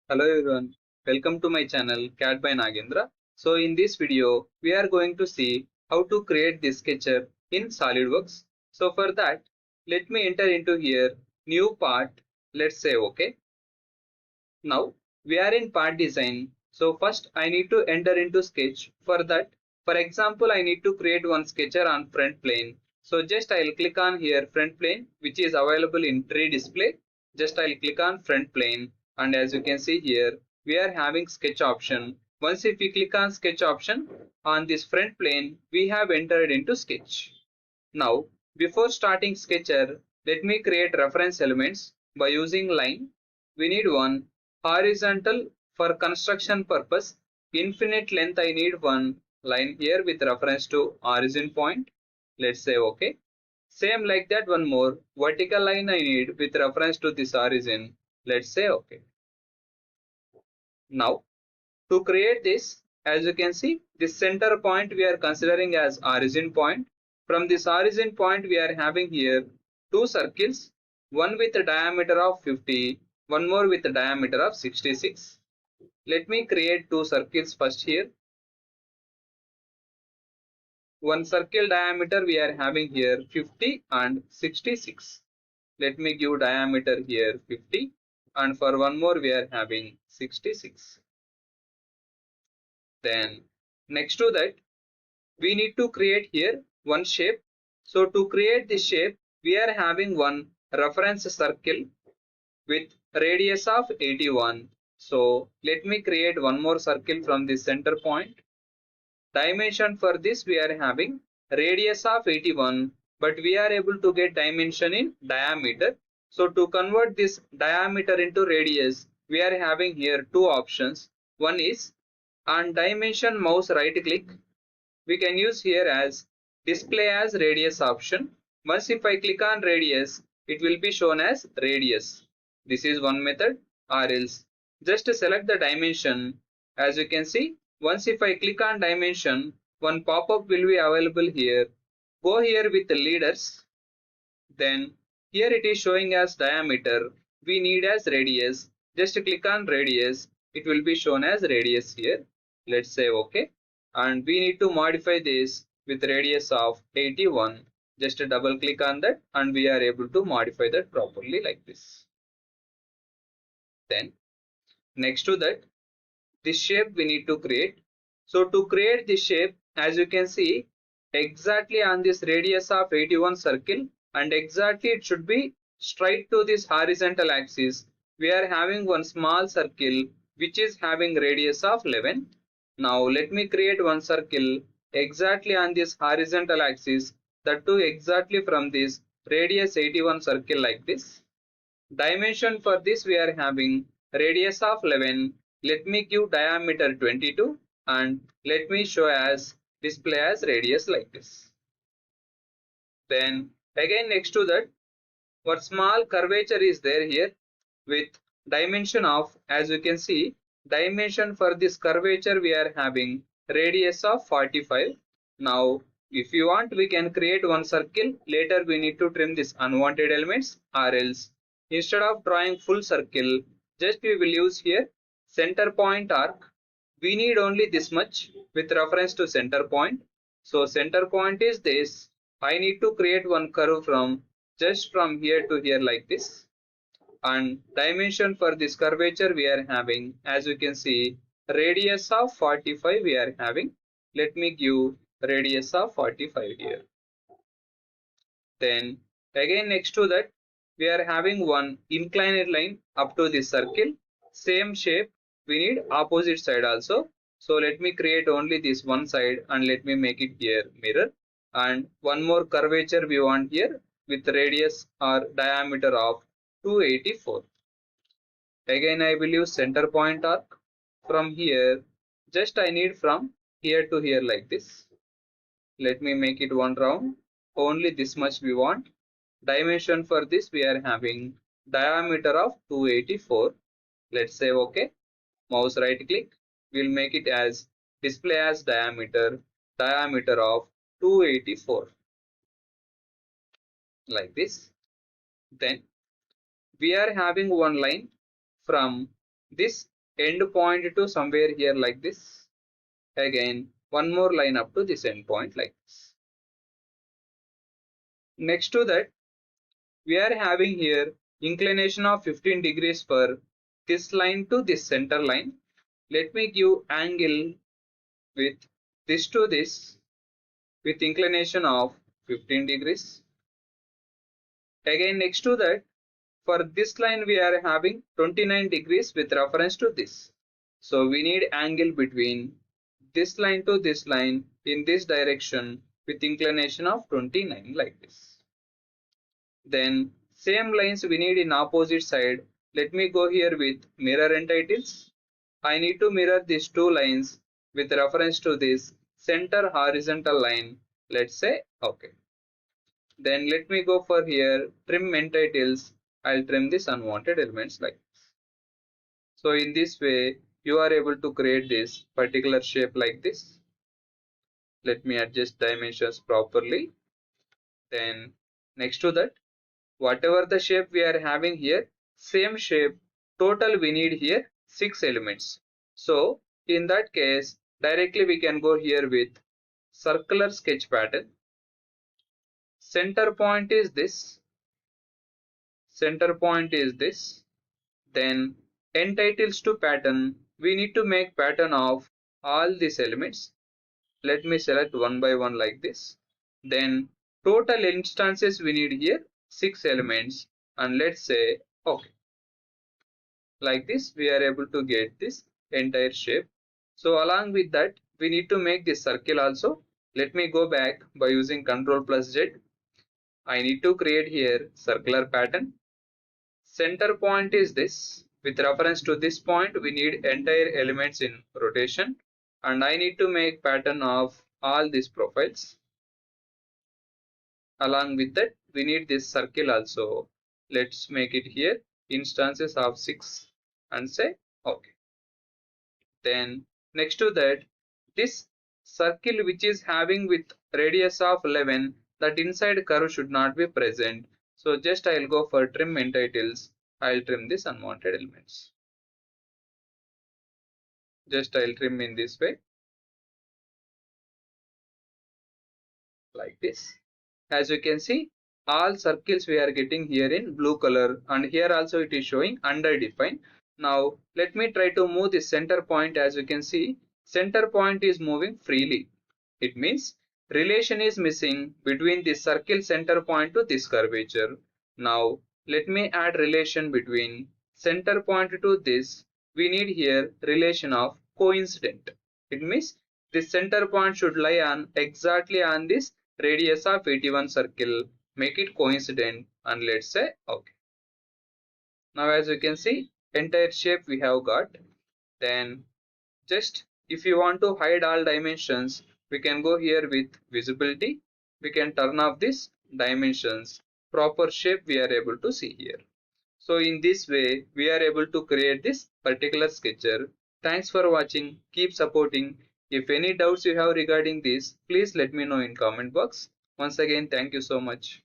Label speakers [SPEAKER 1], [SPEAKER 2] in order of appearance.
[SPEAKER 1] Hello everyone, welcome to my channel CAD by Nagendra. So in this video, we are going to see how to create this sketcher in SolidWorks. So for that, let me enter into here, new part, let's say OK. Now we are in part design. So first I need to enter into sketch. For that, for example, I need to create one sketcher on front plane. So just I'll click on here front plane, which is available in tree display. Just I'll click on front plane, and as you can see here, we are having sketch option. Once if we click on sketch option on this front plane, we have entered into sketch. Now before starting sketcher, let me create reference elements by using line. We need one horizontal for construction purpose. Infinite length, I need one line here with reference to origin point. Let's say OK. Same like that, one more vertical line I need with reference to this origin. Let's say OK. Now to create this, as you can see, this center point we are considering as origin point. From this origin point we are having here two circles, one with a diameter of 50, one more with a diameter of 66. Let me create two circles first here. One circle diameter we are having here 50 and 66. Let me give diameter here 50, and for one more we are having 66. Then next to that, we need to create here one shape. So to create this shape, we are having one reference circle with radius of 81. So let me create one more circle from the center point. Dimension for this we are having radius of 81, but we are able to get dimension in diameter. So to convert this diameter into radius, we are having here two options. One is on dimension mouse right click, we can use here as display as radius option. Once if I click on radius, it will be shown as radius. This is one method, or else just select the dimension. As you can see, once if I click on dimension, one pop-up will be available here. Go here with the leaders, then here it is showing as diameter, we need as radius. Just click on radius, it will be shown as radius here. Let's say OK, and we need to modify this with radius of 81. Just double click on that and we are able to modify that properly like this. Then next to that, this shape we need to create. So to create this shape, as you can see, exactly on this radius of 81 circle, and exactly it should be straight to this horizontal axis, we are having one small circle which is having radius of 11. Now let me create one circle exactly on this horizontal axis, that too exactly from this radius 81 circle like this. Dimension for this we are having radius of 11. Let me give diameter 22 and let me show as display as radius like this. Then again next to that, what small curvature is there here with dimension of, as you can see, dimension for this curvature we are having radius of 45. Now if you want, we can create one circle. Later we need to trim this unwanted elements, or else instead of drawing full circle, just we will use here center point arc. We need only this much with reference to center point. So center point is this. I need to create one curve from just from here to here like this. And dimension for this curvature we are having, as you can see, radius of 45 we are having. Let me give radius of 45 here. Then again next to that, we are having one inclined line up to this circle. Same shape, we need opposite side also. So let me create only this one side and let me make it here mirror. And one more curvature we want here with radius or diameter of 284. Again I will use center point arc. From here, just I need from here to here like this. Let me make it one round. Only this much we want. Dimension for this we are having diameter of 284. Let's say OK. Mouse right click. We'll make it as display as diameter of 284 like this. Then we are having one line from this end point to somewhere here like this. Again, one more line up to this end point like this. Next to that, we are having here inclination of 15 degrees for this line to this center line. Let me give angle with this to this with inclination of 15 degrees. Again, next to that, for this line we are having 29 degrees with reference to this. So we need angle between this line to this line in this direction with inclination of 29 like this. Then same lines we need in opposite side. Let me go here with mirror entitles. I need to mirror these two lines with reference to this center horizontal line. Let's say okay. Then let me go for here trim entitles. I'll trim this unwanted elements like this. So in this way you are able to create this particular shape like this. Let me adjust dimensions properly. Then next to that, whatever the shape we are having here, same shape, total we need here 6 elements. So in that case, directly we can go here with circular sketch pattern. Center point is this. Center point is this. Then entitles to pattern, we need to make pattern of all these elements. Let me select one by one like this. Then total instances we need here 6 elements, and let's say okay. Like this we are able to get this entire shape. So along with that we need to make this circle also. Let me go back by using Ctrl+Z. I need to create here circular pattern. Center point is this. With reference to this point we need entire elements in rotation, and I need to make pattern of all these profiles. Along with that we need this circle also. Let's make it here instances of 6 and say okay. Then next to that, this circle which is having with radius of 11, that inside curve should not be present. So just I'll go for trim entitles. I'll trim this unwanted elements. Just I'll trim in this way like this. As you can see, all circles we are getting here in blue color, and here also it is showing underdefined. Now let me try to move the center point. As you can see, center point is moving freely. It means relation is missing between the circle center point to this curvature. Now let me add relation between center point to this. We need here relation of coincident. It means the center point should lie on exactly on this radius of 81 circle. Make it coincident, and let's say okay. Now as you can see, entire shape we have got. Then just if you want to hide all dimensions, we can go here with visibility. We can turn off this dimensions. Proper shape we are able to see here. So in this way we are able to create this particular sketcher. Thanks for watching. Keep supporting. If any doubts you have regarding this, please let me know in comment box. Once again, thank you so much.